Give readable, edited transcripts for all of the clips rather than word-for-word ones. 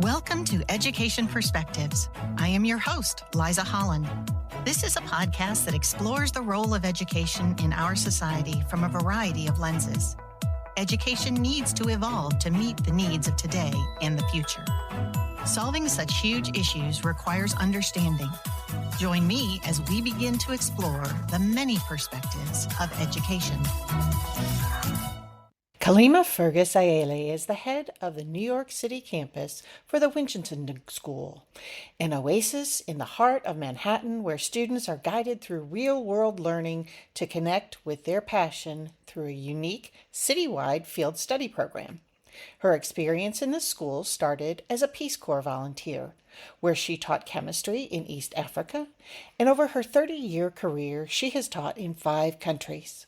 Welcome to Education Perspectives. I am your host, Liza Holland. This is a podcast that explores the role of education in our society from a variety of lenses. Education needs to evolve to meet the needs of today and the future. Solving such huge issues requires understanding. Join me as we begin to explore the many perspectives of education. Kalimah Fergus Ayele is the head of the New York City campus for the Winchendon School, an oasis in the heart of Manhattan where students are guided through real-world learning to connect with their passion through a unique citywide field study program. Her experience in the school started as a Peace Corps volunteer, where she taught chemistry in East Africa, and over her 30-year career, she has taught in 5 countries.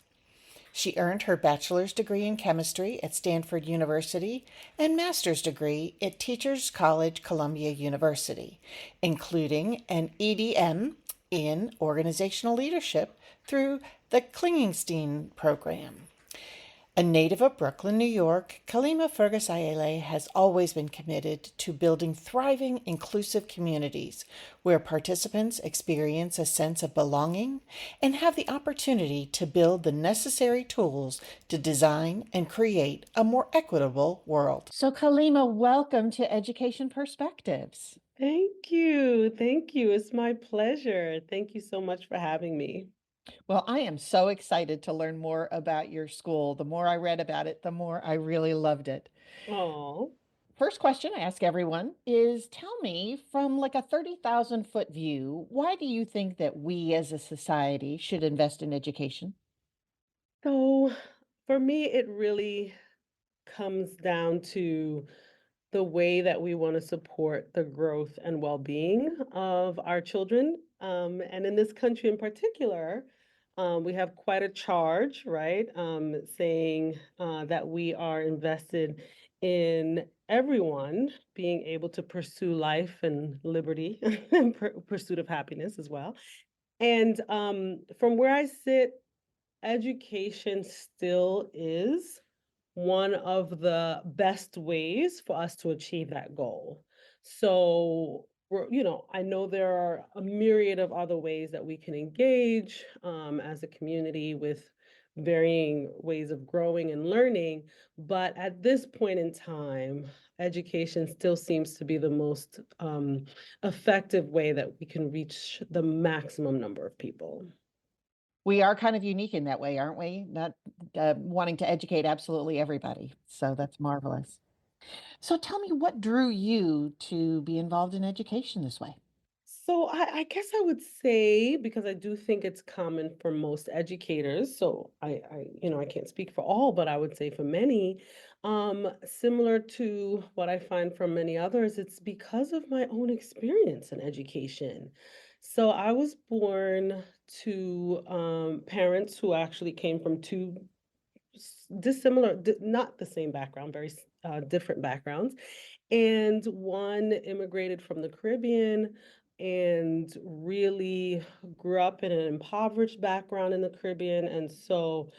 She earned her bachelor's degree in chemistry at Stanford University and master's degree at Teachers College Columbia University, including an EDM in organizational leadership through the Klingenstein program. A native of Brooklyn, New York, Kalimah Fergus Ayele has always been committed to building thriving, inclusive communities where participants experience a sense of belonging and have the opportunity to build the necessary tools to design and create a more equitable world. So, Kalimah, welcome to Education Perspectives. Thank you. Thank you. It's my pleasure. Thank you so much for having me. Well, I am so excited to learn more about your school. The more I read about it, the more I really loved it. Oh, First question I ask everyone is, tell me from like a 30,000 foot view, why do you think that we as a society should invest in education? so for me, it really comes down to the way that we want to support the growth and well-being of our children. And in this country in particular, we have quite a charge, right? Saying that we are invested in everyone being able to pursue life and liberty and pursuit of happiness as well. And from where I sit, education still is one of the best ways for us to achieve that goal. So, I know there are a myriad of other ways that we can engage as a community with varying ways of growing and learning. But at this point in time, education still seems to be the most effective way that we can reach the maximum number of people. We are kind of unique in that way, aren't we? Not wanting to educate absolutely everybody. So that's marvelous. So tell me, what drew you to be involved in education this way? So I guess I would say, because I do think it's common for most educators, so I can't speak for all, but I would say for many, similar to what I find from many others, it's because of my own experience in education. So I was born to parents who actually came from two dissimilar, not the same background, very different backgrounds. And one immigrated from the Caribbean and really grew up in an impoverished background in the Caribbean. And so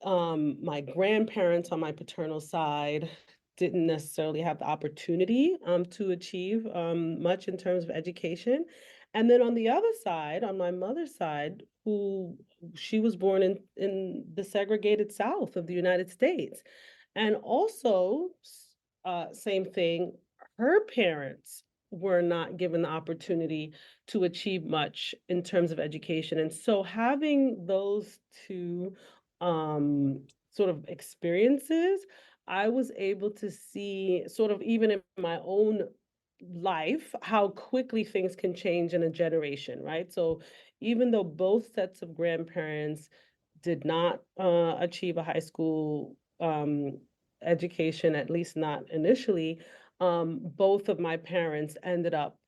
my grandparents on my paternal side didn't necessarily have the opportunity to achieve much in terms of education. And then on the other side, on my mother's side, who she was born in the segregated South of the United States. And also, same thing, her parents were not given the opportunity to achieve much in terms of education. And so having those two sort of experiences, I was able to see sort of even in my own life how quickly things can change in a generation, right? So even though both sets of grandparents did not achieve a high school education, at least not initially, both of my parents ended up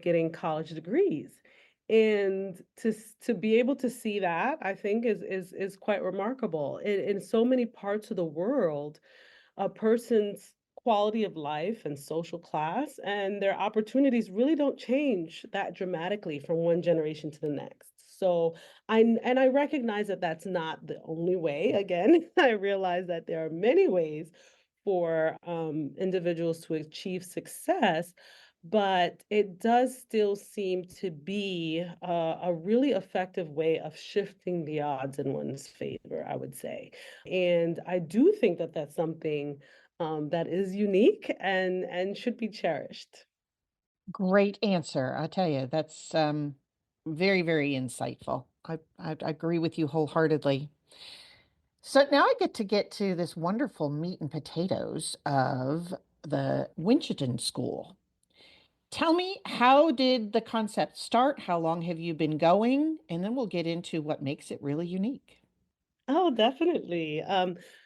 getting college degrees. And to be able to see that, I think is quite remarkable. In so many parts of the world, a person's quality of life and social class and their opportunities really don't change that dramatically from one generation to the next. So I recognize that that's not the only way. Again, I realize that there are many ways for individuals to achieve success, but it does still seem to be a really effective way of shifting the odds in one's favor, I would say. And I do think that that's something that is unique and should be cherished. Great answer. I tell you, that's very, very insightful. I agree with you wholeheartedly. So now I get to this wonderful meat and potatoes of the Winchendon School. Tell me, how did the concept start? How long have you been going? And then we'll get into what makes it really unique. Oh, definitely.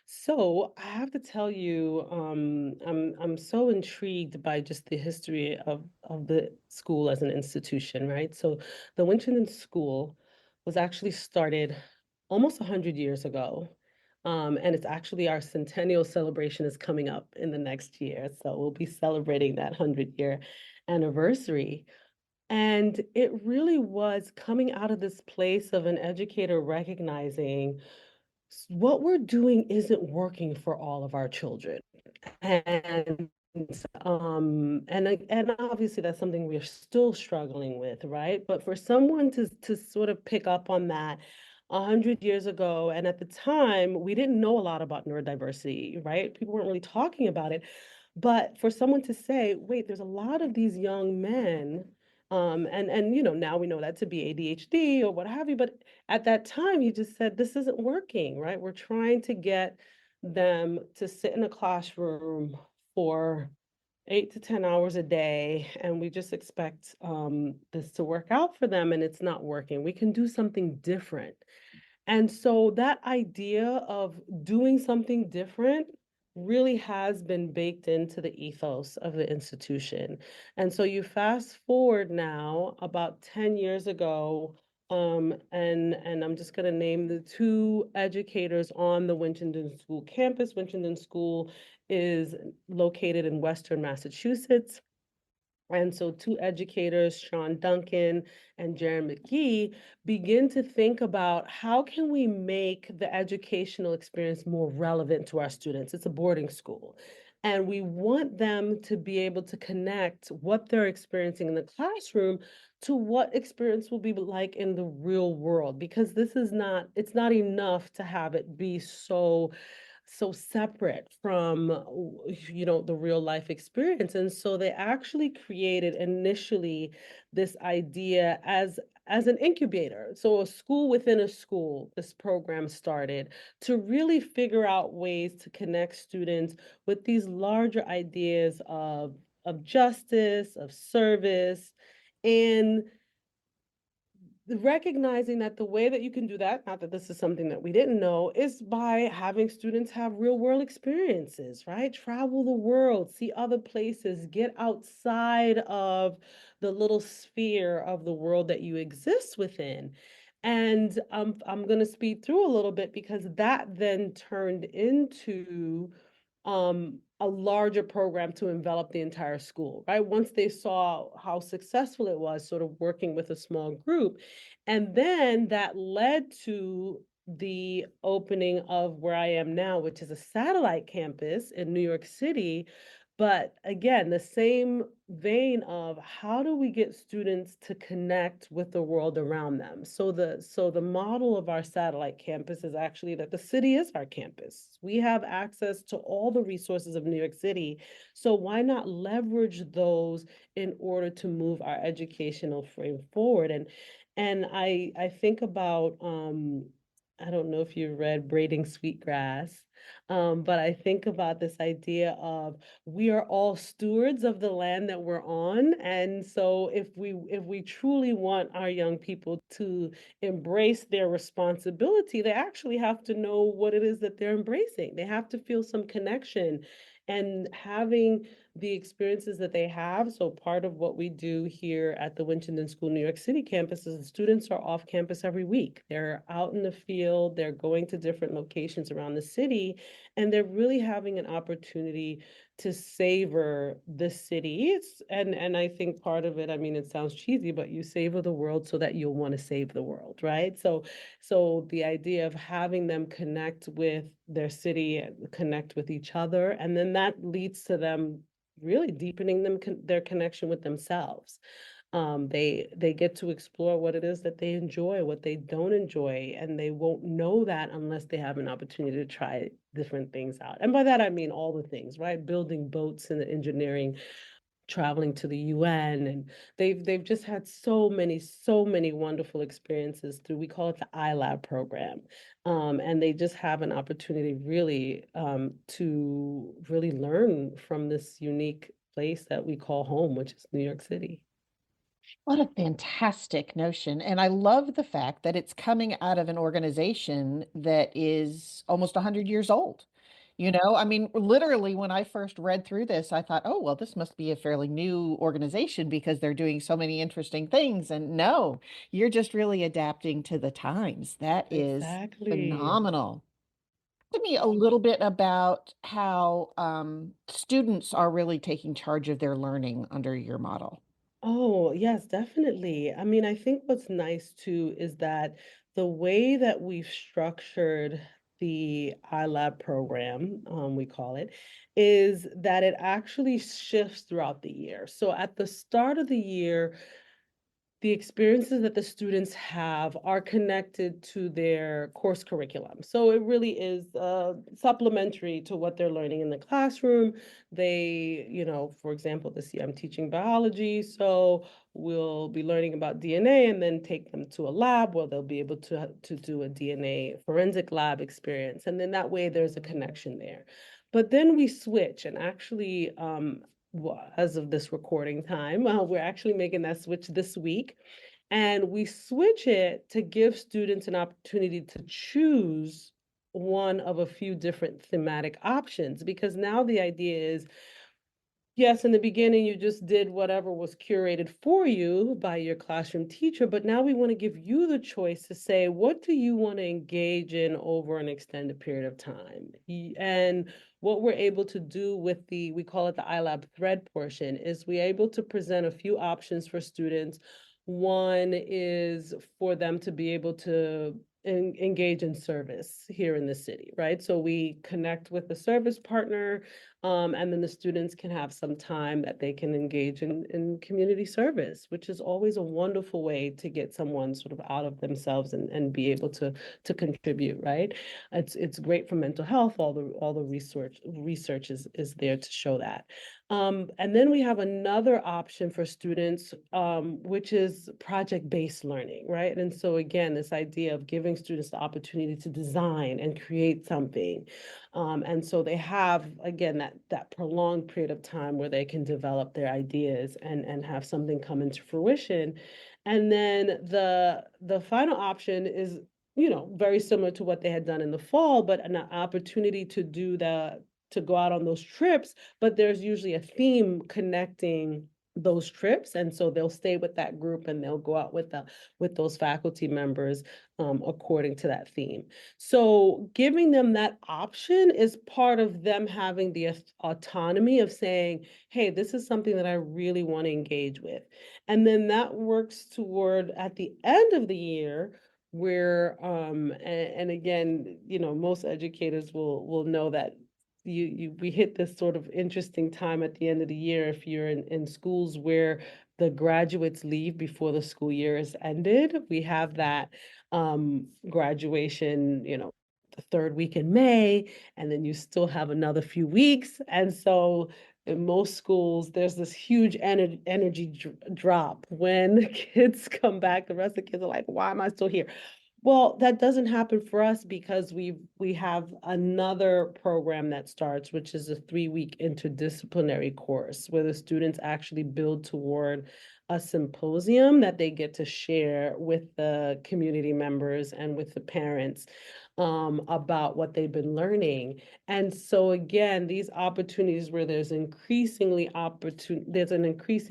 So I have to tell you, I'm so intrigued by just the history of the school as an institution, right? So the Winchendon School was actually started almost 100 years ago. And it's actually our centennial celebration is coming up in the next year. So we'll be celebrating that 100-year anniversary. And it really was coming out of this place of an educator recognizing what we're doing isn't working for all of our children. And and obviously that's something we're still struggling with, right? But for someone to sort of pick up on that 100 years ago, and at the time we didn't know a lot about neurodiversity, right? People weren't really talking about it. But for someone to say, wait, there's a lot of these young men, and now we know that to be ADHD or what have you, but at that time he just said this isn't working, right? We're trying to get them to sit in a classroom for 8 to 10 hours a day, and we just expect this to work out for them, and it's not working. We can do something different. And so that idea of doing something different really has been baked into the ethos of the institution. And so you fast forward now about 10 years ago, and I'm just going to name the two educators on the Winchendon School campus. Winchendon School is located in Western Massachusetts. And so two educators, Sean Duncan and Jaron McGee, begin to think about how can we make the educational experience more relevant to our students. It's a boarding school. And we want them to be able to connect what they're experiencing in the classroom to what experience will be like in the real world, because it's not enough to have it be so separate from the real life experience. And so they actually created initially this idea as an incubator, so a school within a school. This program started to really figure out ways to connect students with these larger ideas of justice, of service, and recognizing that the way that you can do that, not that this is something that we didn't know, is by having students have real world experiences, right? Travel the world, see other places, get outside of the little sphere of the world that you exist within. And I'm going to speed through a little bit because that then turned into a larger program to envelop the entire school, right? Once they saw how successful it was, sort of working with a small group. And then that led to the opening of where I am now, which is a satellite campus in New York City. But again, the same vein of how do we get students to connect with the world around them? So the model of our satellite campus is actually that the city is our campus. We have access to all the resources of New York City. So why not leverage those in order to move our educational frame forward? And I think about I don't know if you read Braiding Sweetgrass, but I think about this idea of we are all stewards of the land that we're on. And so if we truly want our young people to embrace their responsibility, they actually have to know what it is that they're embracing. They have to feel some connection, and having the experiences that they have. So part of what we do here at the Winchendon School New York City campus is the students are off campus every week. They're out in the field, they're going to different locations around the city, and they're really having an opportunity to savor the city. And I think part of it, I mean, it sounds cheesy, but you savor the world so that you'll want to save the world, right? So the idea of having them connect with their city, connect with each other, and then then that leads to them really deepening their connection with themselves. They get to explore what it is that they enjoy, what they don't enjoy, and they won't know that unless they have an opportunity to try different things out. And by that I mean all the things, right? Building boats and engineering, traveling to the UN, and they've just had so many wonderful experiences through, we call it the iLab program. And they just have an opportunity really to really learn from this unique place that we call home, which is New York City. What a fantastic notion. And I love the fact that it's coming out of an organization that is almost 100 years old. I mean, literally, when I first read through this, I thought, oh, well, this must be a fairly new organization because they're doing so many interesting things. And no, you're just really adapting to the times. That is Exactly. phenomenal. Tell me a little bit about how students are really taking charge of their learning under your model. Oh, yes, definitely. I mean, I think what's nice too is that the way that we've structured the iLab program, we call it, is that it actually shifts throughout the year. So at the start of the year, the experiences that the students have are connected to their course curriculum. So it really is supplementary to what they're learning in the classroom. For example, this year I'm teaching biology, so we'll be learning about DNA and then take them to a lab where they'll be able to do a DNA forensic lab experience. And then that way there's a connection there. But then we switch and actually as of this recording time, we're actually making that switch this week. And we switch it to give students an opportunity to choose one of a few different thematic options, because now the idea is, yes, in the beginning, you just did whatever was curated for you by your classroom teacher, but now we want to give you the choice to say, what do you want to engage in over an extended period of time? And what we're able to do with we call it the iLab thread portion, is we're able to present a few options for students. One is for them to be able to engage in service here in the city, right? So we connect with the service partner, and then the students can have some time that they can engage in community service, which is always a wonderful way to get someone sort of out of themselves and be able to contribute, right? It's great for mental health. All the research is there to show that. And then we have another option for students, which is project-based learning, right? And so again, this idea of giving students the opportunity to design and create something. And so they have, again, that prolonged period of time where they can develop their ideas and have something come into fruition. And then the final option is, very similar to what they had done in the fall, but an opportunity to go out on those trips, but there's usually a theme connecting those trips, and so they'll stay with that group and they'll go out with those faculty members according to that theme. So giving them that option is part of them having the autonomy of saying, hey, this is something that I really want to engage with. And then that works toward, at the end of the year, where and again, most educators will know that we hit this sort of interesting time at the end of the year if you're in schools where the graduates leave before the school year is ended. We have that graduation, the third week in May, and then you still have another few weeks. And so in most schools, there's this huge energy drop when the kids come back. The rest of the kids are like, why am I still here? Well, that doesn't happen for us because we have another program that starts, which is a 3-week interdisciplinary course where the students actually build toward a symposium that they get to share with the community members and with the parents about what they've been learning. And so again, these opportunities where there's an increasing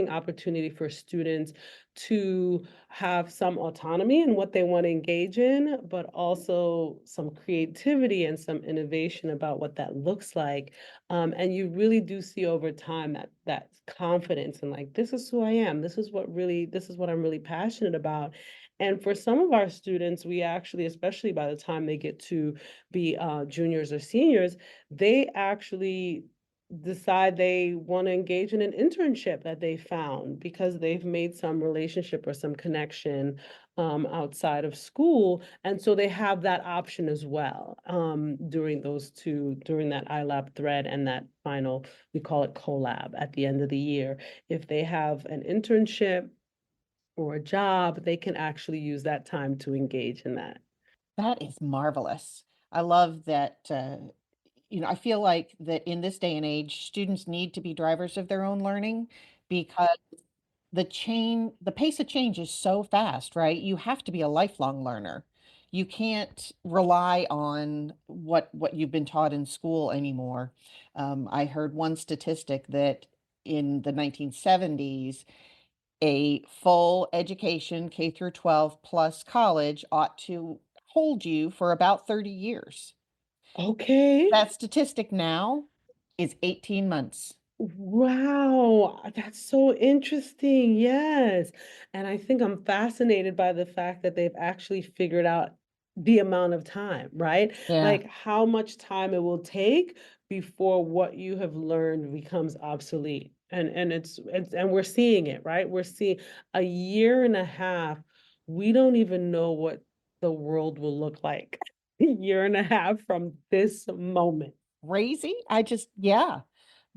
opportunity for students to have some autonomy in what they want to engage in, but also some creativity and some innovation about what that looks like. And you really do see over time that confidence and like, this is who I am. This is what I'm really passionate about. And for some of our students, we actually, especially by the time they get to be juniors or seniors, they actually decide they want to engage in an internship that they found because they've made some relationship or some connection outside of school. And so they have that option as well during during that iLab thread and that final, we call it collab at the end of the year. If they have an internship or a job, they can actually use that time to engage in that. That is marvelous. I love that, I feel like that in this day and age, students need to be drivers of their own learning because the pace of change is so fast, right? You have to be a lifelong learner. You can't rely on what you've been taught in school anymore. I heard one statistic that in the 1970s, a full education, K through 12 plus college, ought to hold you for about 30 years. Okay. That statistic now is 18 months. Wow, that's so interesting. Yes. And I think I'm fascinated by the fact that they've actually figured out the amount of time, right? Yeah. Like how much time it will take before what you have learned becomes obsolete. And it's and we're seeing it, right? We're seeing a year and a half. We don't even know what the world will look like a year and a half from this moment. Crazy. Yeah.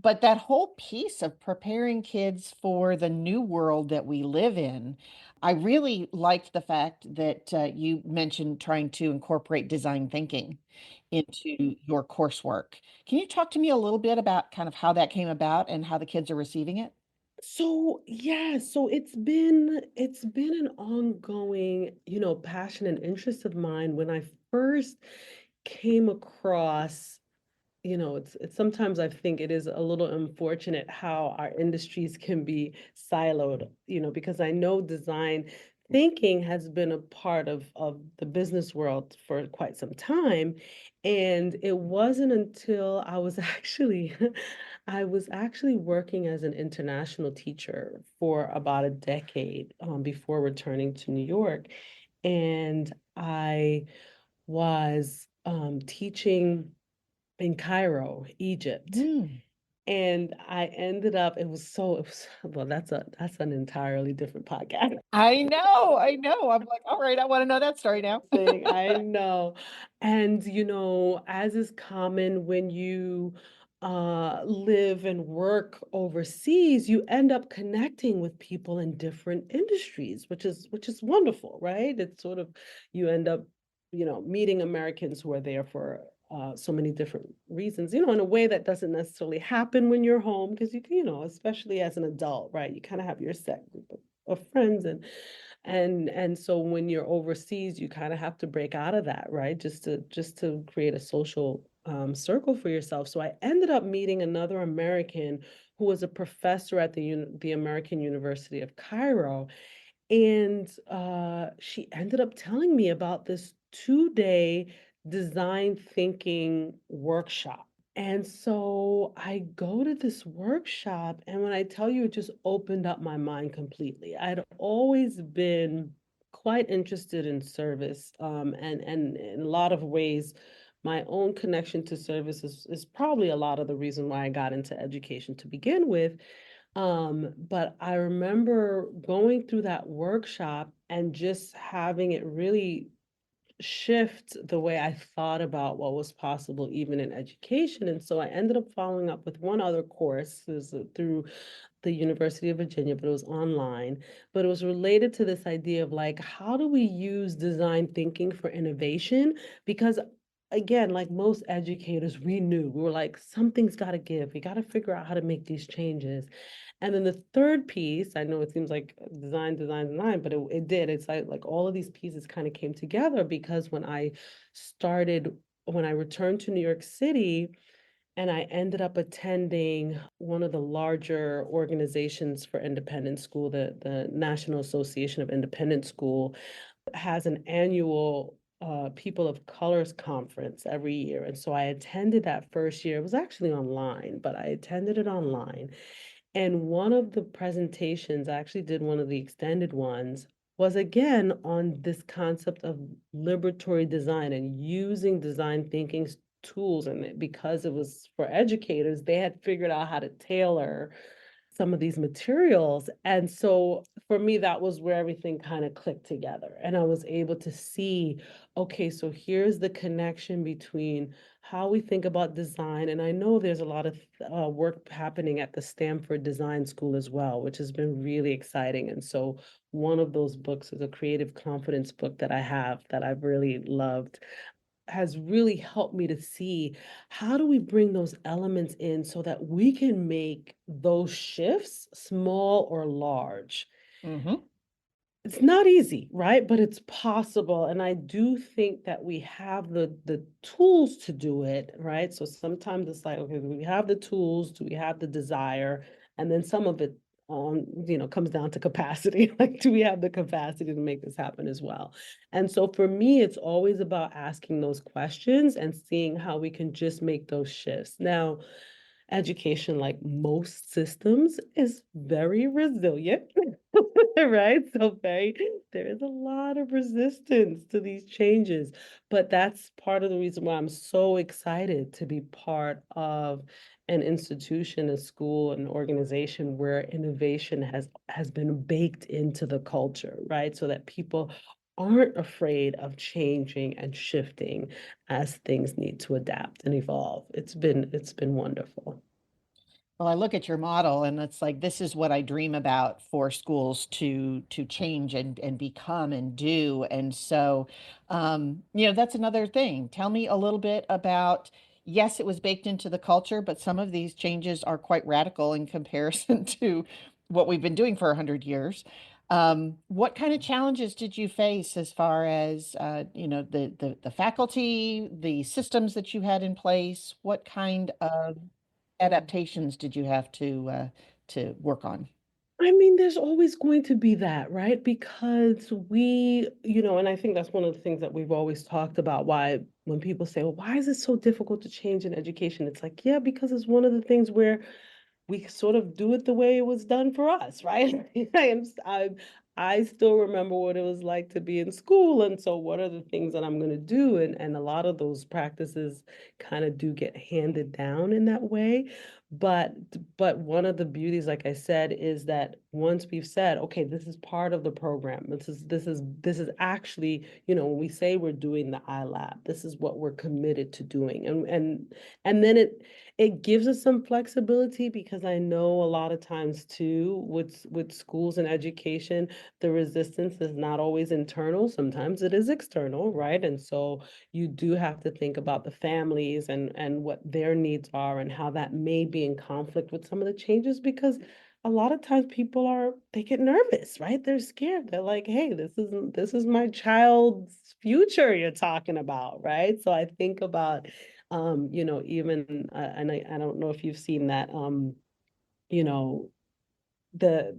But that whole piece of preparing kids for the new world that we live in, I really liked the fact that you mentioned trying to incorporate design thinking into your coursework. Can you talk to me a little bit about kind of how that came about and how the kids are receiving it? So yeah, so it's been an ongoing, passion and interest of mine. When I first came across, it's sometimes I think it is a little unfortunate how our industries can be siloed, because I know design thinking has been a part of the business world for quite some time. And it wasn't until I was actually working as an international teacher for about a decade before returning to New York. And I was teaching in Cairo, Egypt. Mm. And I ended up, it was, well, that's an entirely different podcast. I know, I know. I'm like, all right, I want to know that story now. Thing, I know. And, as is common when you live and work overseas, you end up connecting with people in different industries, which is wonderful, right? It's sort of you end up, meeting Americans who are there for so many different reasons, in a way that doesn't necessarily happen when you're home, because especially as an adult, right? You kind of have your set group of friends and so when you're overseas, you kind of have to break out of that, right? Just to create a social circle for yourself. So I ended up meeting another American who was a professor at the American University of Cairo, and she ended up telling me about this 2-day design thinking workshop. And so I go to this workshop, and when I tell you, it just opened up my mind completely. I'd always been quite interested in service, and in a lot of ways, my own connection to service is probably a lot of the reason why I got into education to begin with. But I remember going through that workshop and just having it really shift the way I thought about what was possible even in education. And so I ended up following up with one other course. Through the University of Virginia, but it was online. But it was related to this idea of like, how do we use design thinking for innovation? Because again, like most educators, we were like, something's got to give. We got to figure out how to make these changes. And then the third piece, I know it seems like design, design, design, but it did. It's like all of these pieces kind of came together because when I returned to New York City, and I ended up attending one of the larger organizations for independent school, the National Association of Independent School has an annual People of Colors conference every year. And so I attended that first year. It was actually online, but I attended it online. And one of the presentations, I actually did one of the extended ones, was again on this concept of liberatory design and using design thinking tools, and because it was for educators, they had figured out how to tailor some of these materials. And so for me, that was where everything kind of clicked together. And I was able to see, okay, so here's the connection between how we think about design. And I know there's a lot of work happening at the Stanford Design School as well, which has been really exciting. And so one of those books is a creative confidence book that I have that I've really loved, has really helped me to see how do we bring those elements in so that we can make those shifts small or large. Mm-hmm. It's not easy, right? But it's possible. And I do think that we have the tools to do it, right? So sometimes it's like, okay, do we have the tools? Do we have the desire? And then some of it comes down to capacity. Like, do we have the capacity to make this happen as well? And so for me, it's always about asking those questions and seeing how we can just make those shifts. Now, education, like most systems, is very resilient, right? So there is a lot of resistance to these changes, but that's part of the reason why I'm so excited to be part of an institution, a school, an organization where innovation has been baked into the culture, right? So that people aren't afraid of changing and shifting as things need to adapt and evolve. It's been wonderful. Well, I look at your model and it's like this is what I dream about for schools to change and become and do. And so, that's another thing. Tell me a little bit about, yes, it was baked into the culture, but some of these changes are quite radical in comparison to what we've been doing for 100 years. What kind of challenges did you face as far as the faculty, the systems that you had in place? What kind of adaptations did you have to work on? I mean, there's always going to be that, right? Because and I think that's one of the things that we've always talked about, why when people say, well, why is it so difficult to change in education? It's like, yeah, because it's one of the things where we sort of do it the way it was done for us, right? I still remember what it was like to be in school, and so what are the things that I'm going to do? And a lot of those practices kind of do get handed down in that way. But but one of the beauties, like I said, is that once we've said, okay, this is part of the program. This is actually, when we say we're doing the iLab, this is what we're committed to doing. And then it gives us some flexibility, because I know a lot of times too with schools and education, the resistance is not always internal. Sometimes it is external, right? And so you do have to think about the families and what their needs are and how that may be in conflict with some of the changes, because a lot of times they get nervous, right? They're scared. They're like, hey, this is my child's future you're talking about, right? So I think about even and I don't know if you've seen that you know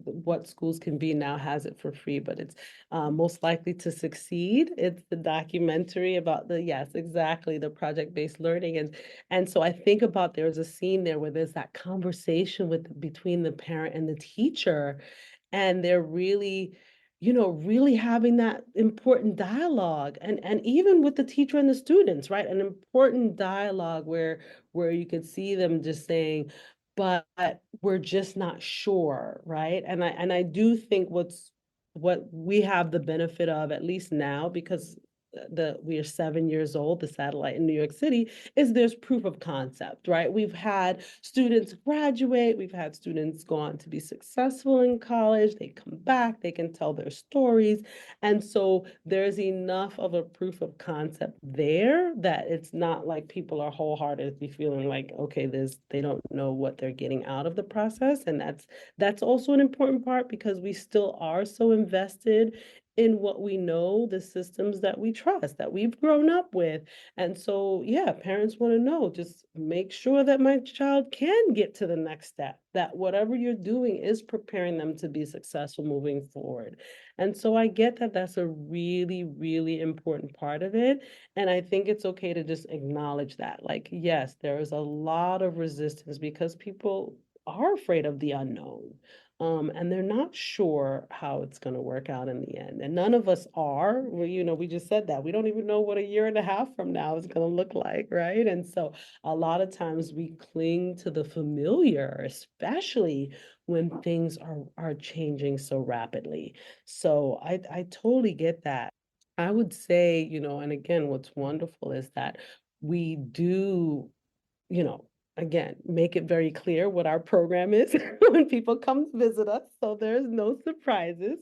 what schools can be now has it for free, but it's most likely to succeed. It's the documentary about yes, exactly, the project-based learning. And so I think about, there's a scene there where there's that conversation between the parent and the teacher, and they're really having that important dialogue, and even with the teacher and the students, right? An important dialogue where you could see them just saying, but we're just not sure, right? And I do think what we have the benefit of, at least now, because we are 7 years old, the satellite in New York City, is there's proof of concept, right? We've had students graduate, we've had students go on to be successful in college, they come back, they can tell their stories. And so there's enough of a proof of concept there that it's not like people are wholeheartedly feeling like, okay, they don't know what they're getting out of the process. And that's also an important part, because we still are so invested in what we know, the systems that we trust, that we've grown up with. And so, yeah, parents want to know, just make sure that my child can get to the next step, that whatever you're doing is preparing them to be successful moving forward. And so I get that that's a really, really important part of it. And I think it's okay to just acknowledge that. Like, yes, there is a lot of resistance because people are afraid of the unknown. and they're not sure how it's going to work out in the end. And none of us are. We just said that. We don't even know what a year and a half from now is going to look like, right? And so a lot of times we cling to the familiar, especially when things are changing so rapidly. So I totally get that. I would say, and again, what's wonderful is that we do, you know, again, make it very clear what our program is when people come to visit us, so there's no surprises.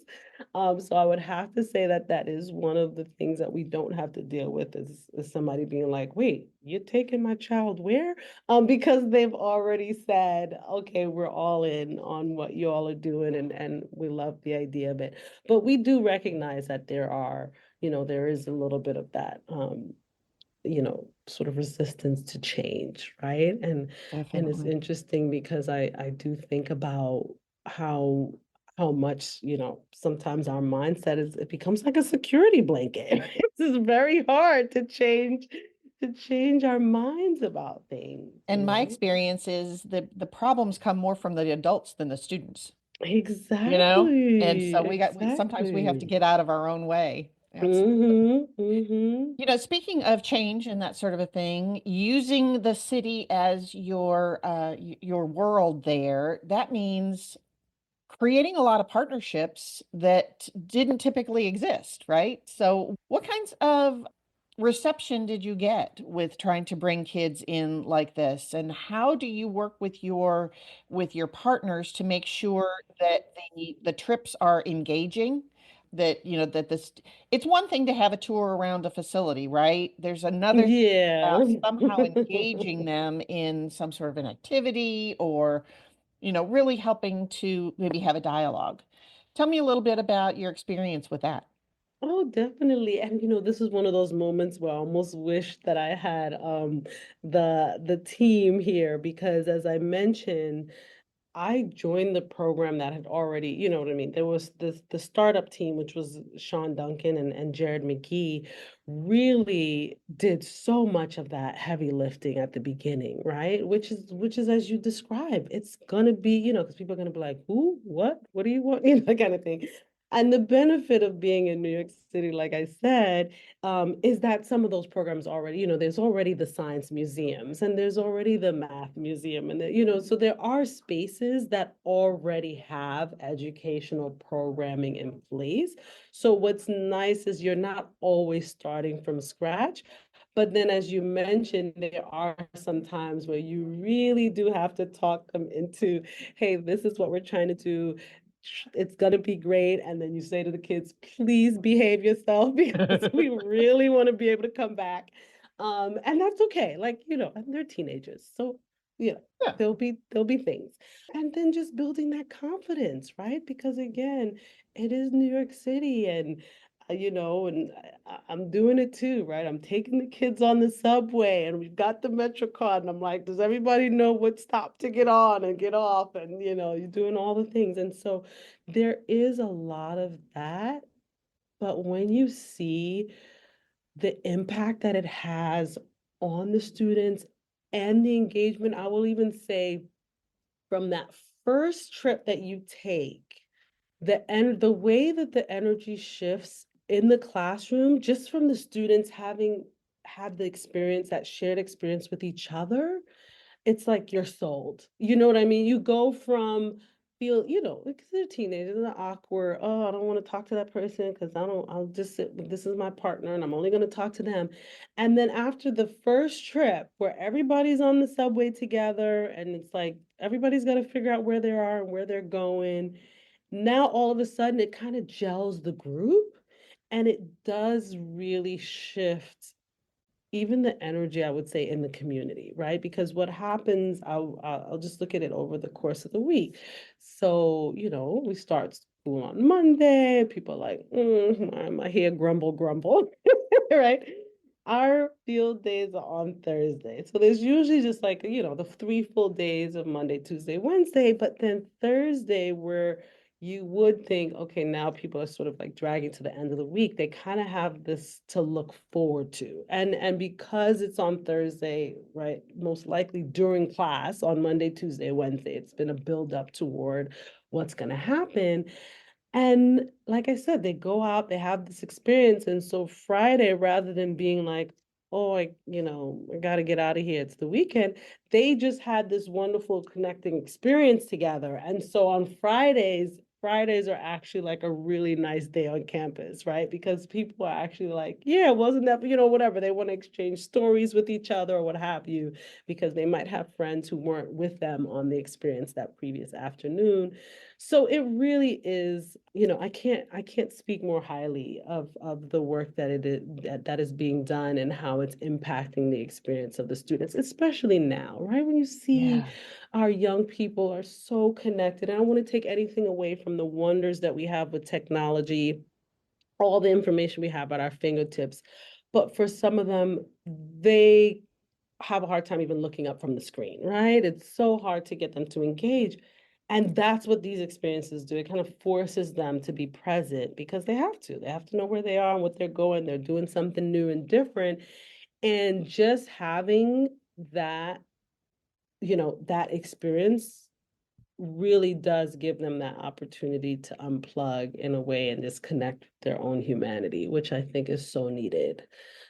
So I would have to say that that is one of the things that we don't have to deal with is somebody being like, wait, you're taking my child where? Because they've already said, okay, we're all in on what you all are doing, and we love the idea of it. But we do recognize that there is a little bit of that sort of resistance to change, right? And it's Definitely. interesting because I do think about how how much, sometimes our mindset it becomes like a security blanket. It's very hard to change our minds about things, And my experience is the problems come more from the adults than the students, And Exactly, so sometimes we have to exactly. get out of our own way. Absolutely. Mm-hmm, mm-hmm. Speaking of change and that sort of a thing, using the city as your world there, that means creating a lot of partnerships that didn't typically exist, right? So, what kinds of reception did you get with trying to bring kids in like this? And how do you work with your partners to make sure that the trips are engaging? That, that this it's one thing to have a tour around a facility, right? There's another thing Yeah. about somehow engaging them in some sort of an activity or really helping to maybe have a dialogue. Tell me a little bit about your experience with that. Oh, definitely. And this is one of those moments where I almost wish that I had the team here because as I mentioned, I joined the program that had already, you know what I mean? There was the startup team, which was Sean Duncan and Jared McGee, really did so much of that heavy lifting at the beginning, right? Which is as you described, it's gonna be, because people are gonna be like, who, what do you want? That kind of thing. And the benefit of being in New York City, like I said, is that some of those programs already, there's already the science museums and there's already the math museum and so there are spaces that already have educational programming in place. So what's nice is you're not always starting from scratch. But then, as you mentioned, there are some times where you really do have to talk them into, hey, this is what we're trying to do. It's gonna be great. And then you say to the kids, please behave yourself because we really want to be able to come back. And that's okay. Like, and they're teenagers. So, Yeah. there'll be things. And then just building that confidence, right? Because again, it is New York City and I'm doing it too, right? I'm taking the kids on the subway and we've got the Metro card and I'm like, does everybody know what stop to get on and get off? And you're doing all the things. And so there is a lot of that. But when you see the impact that it has on the students and the engagement, I will even say from that first trip that you take, the way that the energy shifts in the classroom, just from the students having had the experience, that shared experience with each other, it's like you're sold. You know what I mean? You go from because they're teenagers, they're awkward. Oh, I don't want to talk to that person because I'll just sit with this is my partner and I'm only going to talk to them. And then after the first trip where everybody's on the subway together and it's like everybody's got to figure out where they are and where they're going. Now all of a sudden it kind of gels the group and it does really shift even the energy, I would say, in the community, right? Because what happens, I'll just look at it over the course of the week. So, we start school on Monday. People are like, I hear grumble, grumble, right? Our field days are on Thursday. So there's usually just like, the 3 full days of Monday, Tuesday, Wednesday. But then Thursday, we're you would think, okay, now people are sort of like dragging to the end of the week. They kind of have this to look forward to. And because it's on Thursday, right, most likely during class on Monday, Tuesday, Wednesday, it's been a build up toward what's going to happen. And like I said, they go out, they have this experience. And so Friday, rather than being like, oh, I got to get out of here, it's the weekend, they just had this wonderful connecting experience together. And so on Fridays are actually like a really nice day on campus, right? Because people are actually like, yeah, wasn't that, whatever. They want to exchange stories with each other or what have you, because they might have friends who weren't with them on the experience that previous afternoon. So it really is, I can't speak more highly of the work that it is that is being done and how it's impacting the experience of the students, especially now, right? When you see Yeah. our young people are so connected. And I don't want to take anything away from the wonders that we have with technology, all the information we have at our fingertips. But for some of them, they have a hard time even looking up from the screen, right? It's so hard to get them to engage. And that's what these experiences do. It kind of forces them to be present because they have to. They have to know where they are and what they're going. They're doing something new and different. And just having that, that experience really does give them that opportunity to unplug in a way and just connect with their own humanity, which I think is so needed,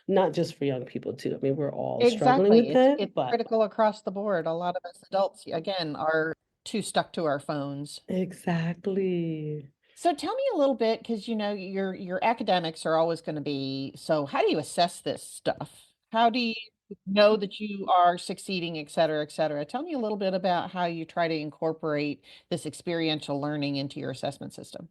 not just for young people too. I mean, we're all struggling Exactly. with It's it, it's but critical across the board. A lot of us adults, again, are too stuck to our phones. exactly. So tell me a little bit, because your academics are always going to be, so how do you assess this stuff? How do you know that you are succeeding, et cetera, et cetera? Tell me a little bit about how you try to incorporate this experiential learning into your assessment system.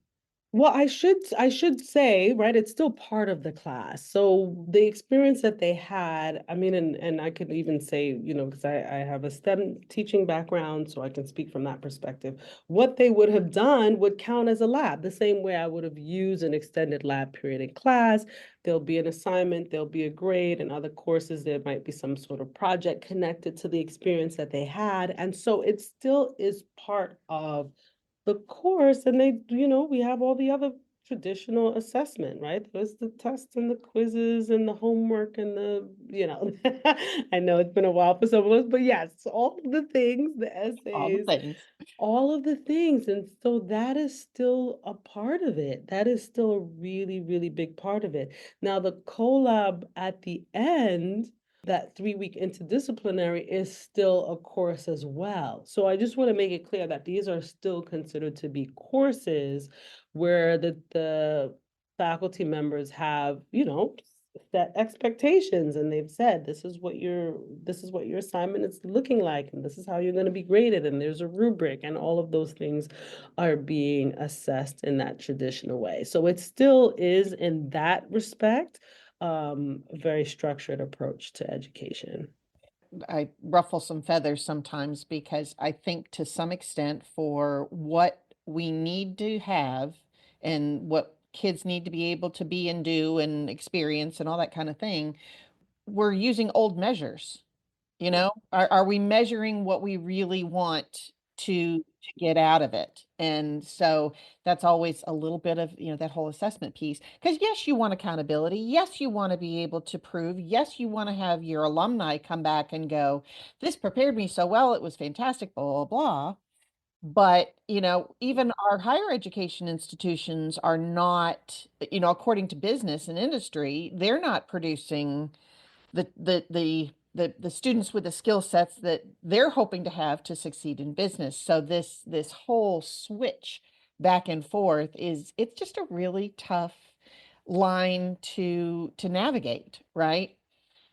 Well, I should say, right, it's still part of the class. So the experience that they had, I mean, and I could even say, because I have a STEM teaching background, so I can speak from that perspective. What they would have done would count as a lab, the same way I would have used an extended lab period in class. There'll be an assignment, there'll be a grade, and other courses, there might be some sort of project connected to the experience that they had. And so it still is part of the course, and we have all the other traditional assessment, right? There's the tests and the quizzes and the homework and I know it's been a while for some of us, but yes, all of the things, the All the essays, things. all of the things. And so that is still a part of it. That is still a really, really big part of it. Now, the collab at the end, that 3-week interdisciplinary, is still a course as well. So I just want to make it clear that these are still considered to be courses where the faculty members have, set expectations, and they've said this is what your assignment is looking like, and this is how you're going to be graded, and there's a rubric, and all of those things are being assessed in that traditional way. So it still is, in that respect, a very structured approach to education. I ruffle some feathers sometimes because I think to some extent for what we need to have and what kids need to be able to be and do and experience and all that kind of thing, we're using old measures. Are we measuring what we really want to get out of it? And so that's always a little bit of, that whole assessment piece. Because yes, you want accountability. Yes, you want to be able to prove. Yes, you want to have your alumni come back and go, this prepared me so well, it was fantastic, blah, blah, blah. But, even our higher education institutions are not, according to business and industry, they're not producing the students with the skill sets that they're hoping to have to succeed in business. So this whole switch back and forth it's just a really tough line to navigate, right?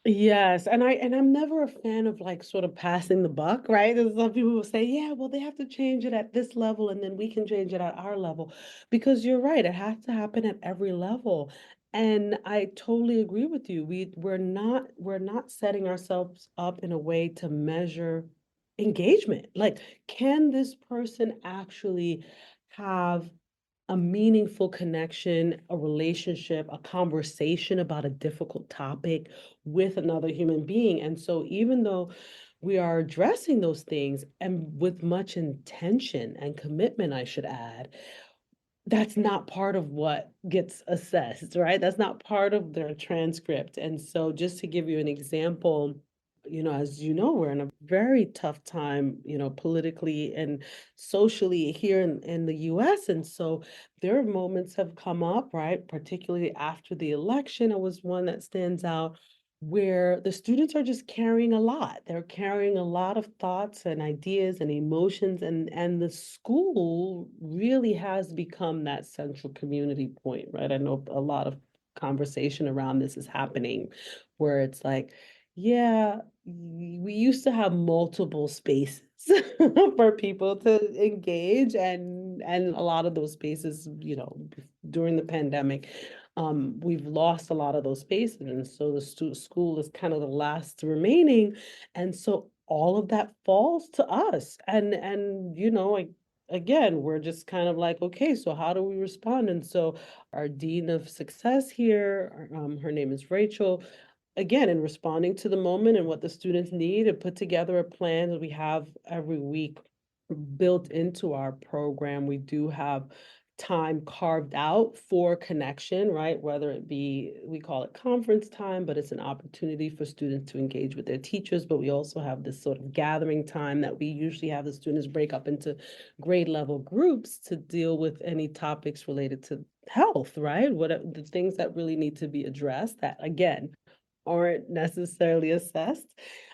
Yes, and I'm never a fan of like sort of passing the buck, right? There's some people who say, yeah, well, they have to change it at this level and then we can change it at our level. Because you're right, it has to happen at every level. And I totally agree with you. We're not setting ourselves up in a way to measure engagement. Like, can this person actually have a meaningful connection, a relationship, a conversation about a difficult topic with another human being? And so, even though we are addressing those things and with much intention and commitment, I should add, that's not part of what gets assessed, right? That's not part of their transcript. And so just to give you an example, as you know, we're in a very tough time, politically and socially here in the US. And so there are moments have come up, right? Particularly after the election, it was one that stands out where the students are just carrying a lot. They're carrying a lot of thoughts and ideas and emotions, and the school really has become that central community point, right? I know a lot of conversation around this is happening where it's like, yeah, we used to have multiple spaces for people to engage, and a lot of those spaces, during the pandemic, we've lost a lot of those spaces, and so the school is kind of the last remaining, and so all of that falls to us, and like, again, we're just kind of like, okay, so how do we respond? And so our dean of success here, her name is Rachel, again, in responding to the moment and what the students need, and put together a plan that we have every week built into our program. We do have time carved out for connection, right? Whether it be, we call it conference time, but it's an opportunity for students to engage with their teachers. But we also have this sort of gathering time that we usually have the students break up into grade level groups to deal with any topics related to health, right? What are the things that really need to be addressed that, again, aren't necessarily assessed.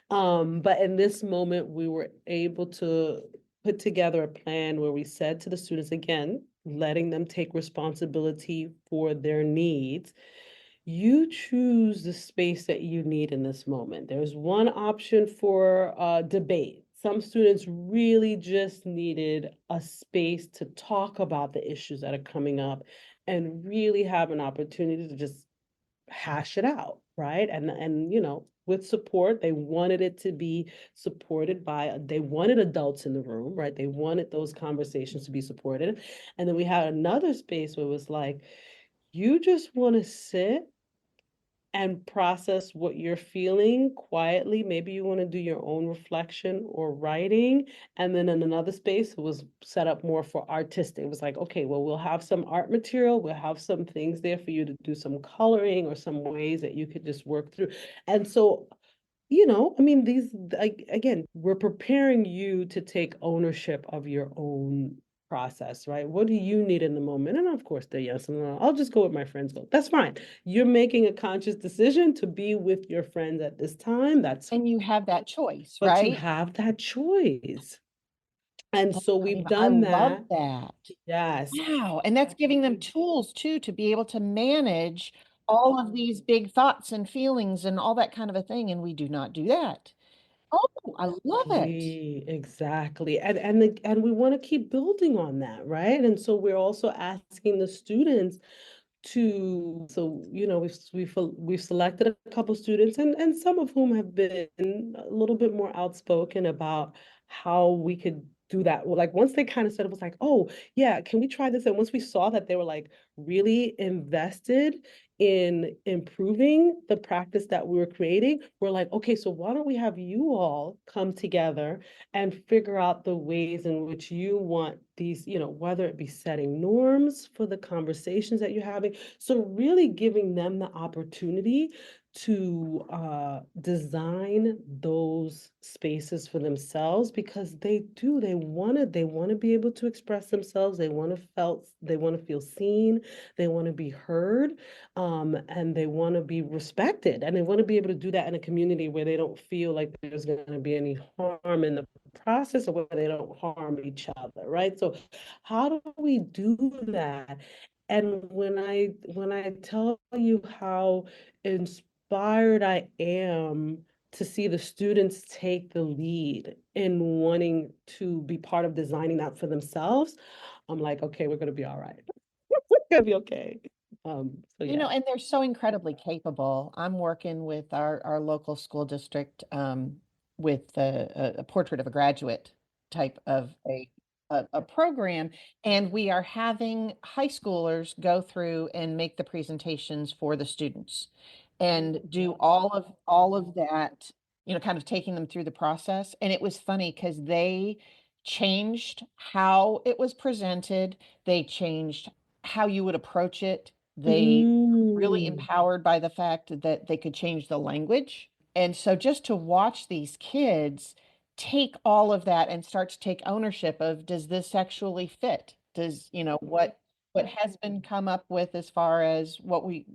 But in this moment, we were able to put together a plan where we said to the students, again, letting them take responsibility for their needs. You choose the space that you need in this moment. There's one option for debate. Some students really just needed a space to talk about the issues that are coming up and really have an opportunity to just hash it out, right? And with support, they wanted it to be supported by, they wanted adults in the room, right? They wanted those conversations to be supported. And then we had another space where it was like, you just want to sit and process what you're feeling quietly. Maybe you want to do your own reflection or writing. And then in another space, it was set up more for artistic. It was like, okay, well, we'll have some art material. We'll have some things there for you to do some coloring or some ways that you could just work through. And so, I mean, again, we're preparing you to take ownership of your own process, right? What do you need in the moment? And of course, the yes and no. I'll just go with my friends go. That's fine. You're making a conscious decision to be with your friends at this time. And you have that choice, But you right? have that choice. And so we've I done love that. that. Yes. Wow. And that's giving them tools too to be able to manage all of these big thoughts and feelings and all that kind of a thing. And we do not do that. Oh, I love it. Exactly. And we want to keep building on that, right? And so we're also asking the students we've selected a couple students, and some of whom have been a little bit more outspoken about how we could do that. Well, like once they kind of said, it was like, oh yeah, can we try this? And once we saw that they were like really invested in improving the practice that we were creating, we're like, okay, so why don't we have you all come together and figure out the ways in which you want these, whether it be setting norms for the conversations that you're having. So really giving them the opportunity to design those spaces for themselves, because they want to be able to express themselves. They want to feel seen, they want to be heard, and they want to be respected, and they want to be able to do that in a community where they don't feel like there's going to be any harm in the process, or where they don't harm each other, right? So how do we do that? And when I tell you how inspired I am to see the students take the lead in wanting to be part of designing that for themselves, I'm like, okay, we're gonna be all right. We're gonna be okay. So yeah. And they're so incredibly capable. I'm working with our local school district with a portrait of a graduate type of a program, and we are having high schoolers go through and make the presentations for the students and do all of that, kind of taking them through the process. And it was funny because they changed how it was presented. They changed how you would approach it. They were really Mm. empowered by the fact that they could change the language. And so just to watch these kids take all of that and start to take ownership of, does this actually fit? Does, what has been come up with as far as what we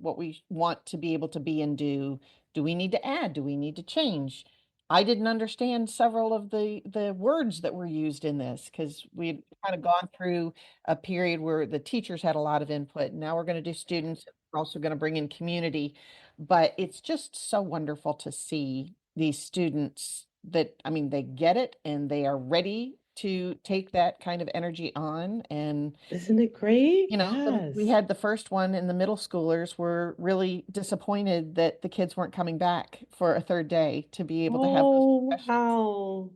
want to be able to be and do we need to add? Do we need to change? I didn't understand several of the words that were used in this because we've kind of gone through a period where the teachers had a lot of input. Now we're going to do students. We're also going to bring in community. But it's just so wonderful to see these students that, I mean, they get it and they are ready to take that kind of energy on. And Isn't it great? we Yes. had the first one, and the middle schoolers were really disappointed that the kids weren't coming back for a third day to be able to have those Oh, discussions. wow.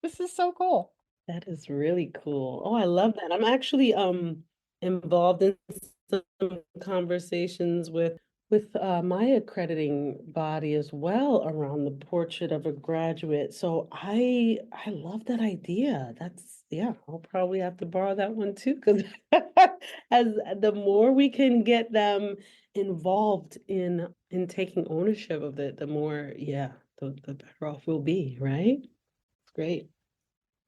This is so cool. That is really cool. Oh, I love that. I'm actually involved in some conversations with my accrediting body as well around the portrait of a graduate. So I love that idea. That's yeah, I'll probably have to borrow that one too, because as the more we can get them involved in taking ownership of it, the more, yeah, the better off we'll be, right? It's great.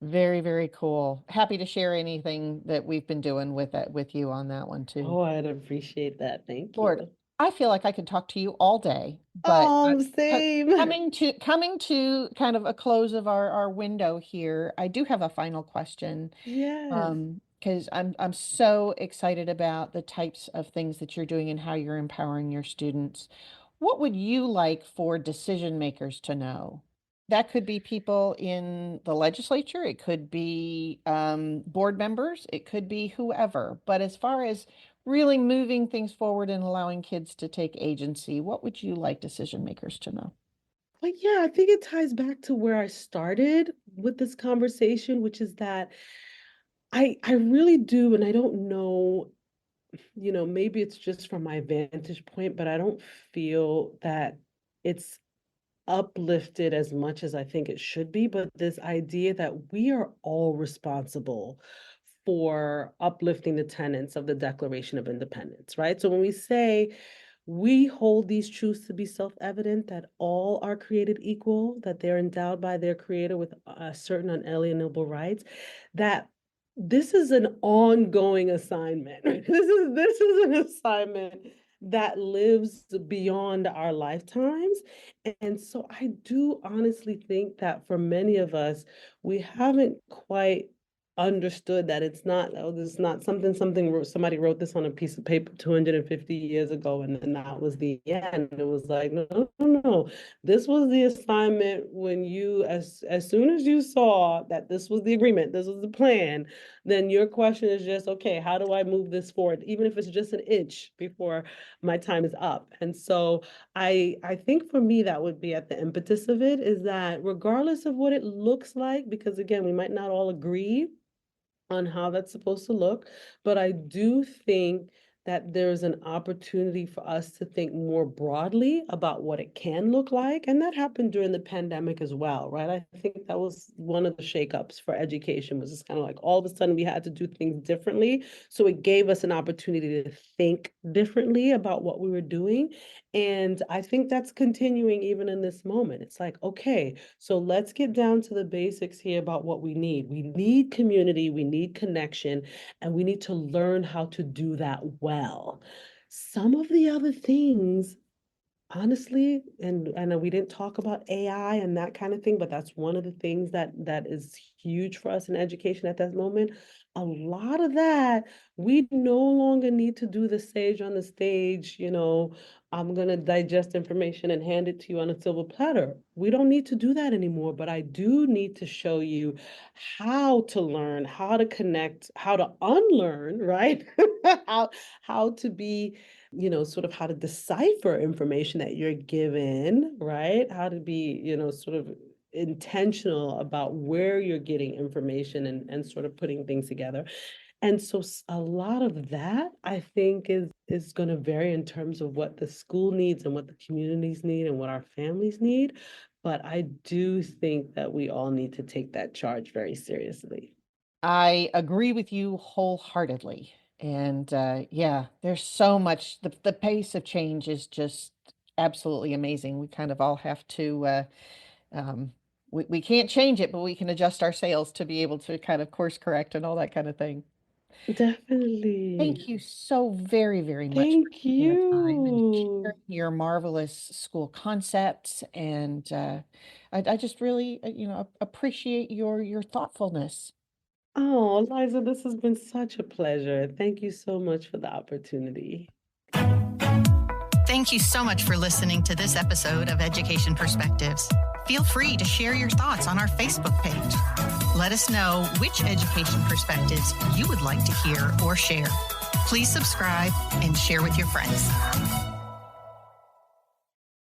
Very, very cool. Happy to share anything that we've been doing with that with you on that one too. Oh, I'd appreciate that. Thank Lord, you. I feel like I could talk to you all day, but Same. coming to kind of a close of our window here, I do have a final question. Yes. Because I'm so excited about the types of things that you're doing and how you're empowering your students. What would you like for decision makers to know? That could be people in the legislature, it could be board members, it could be whoever. But as far as really moving things forward and allowing kids to take agency, what would you like decision makers to know? But yeah, I think it ties back to where I started with this conversation, which is that I really do, and I don't know, maybe it's just from my vantage point, but I don't feel that it's uplifted as much as I think it should be. But this idea that we are all responsible for uplifting the tenets of the Declaration of Independence, right? So when we say we hold these truths to be self-evident, that all are created equal, that they're endowed by their creator with certain unalienable rights, that this is an ongoing assignment. This is an assignment that lives beyond our lifetimes. And so I do honestly think that for many of us, we haven't quite understood that it's not, oh, this is not somebody wrote this on a piece of paper 250 years ago, and then that was the end. It was like, no, no, no. This was the assignment when as soon as you saw that this was the agreement, this was the plan, then your question is just, okay, how do I move this forward? Even if it's just an inch before my time is up. And so I think for me that would be at the impetus of it, is that regardless of what it looks like, because again, we might not all agree on how that's supposed to look, but I do think that there's an opportunity for us to think more broadly about what it can look like. And that happened during the pandemic as well, right? I think that was one of the shakeups for education, was just kind of like all of a sudden we had to do things differently. So it gave us an opportunity to think differently about what we were doing. And I think that's continuing even in this moment. It's like, okay, so let's get down to the basics here about what we need. We need community, we need connection, and we need to learn how to do that well. Some of the other things, honestly, and I know we didn't talk about AI and that kind of thing, but that's one of the things that is huge for us in education at that moment. A lot of that, we no longer need to do the sage on the stage, I'm gonna digest information and hand it to you on a silver platter. We don't need to do that anymore, but I do need to show you how to learn, how to connect, how to unlearn, right? How to be, sort of how to decipher information that you're given, right? How to be, sort of intentional about where you're getting information, and sort of putting things together. And so a lot of that, I think, is going to vary in terms of what the school needs and what the communities need and what our families need. But I do think that we all need to take that charge very seriously. I agree with you wholeheartedly. And yeah, there's so much, the pace of change is just absolutely amazing. We kind of all have to, um, we can't change it, but we can adjust our sails to be able to kind of course correct and all that kind of thing. Definitely. Thank you so very, very much for Thank taking the time and you. sharing your marvelous school concepts. And I just really, appreciate your thoughtfulness. Oh, Liza, this has been such a pleasure. Thank you so much for the opportunity. Thank you so much for listening to this episode of Education Perspectives. Feel free to share your thoughts on our Facebook page. Let us know which education perspectives you would like to hear or share. Please subscribe and share with your friends.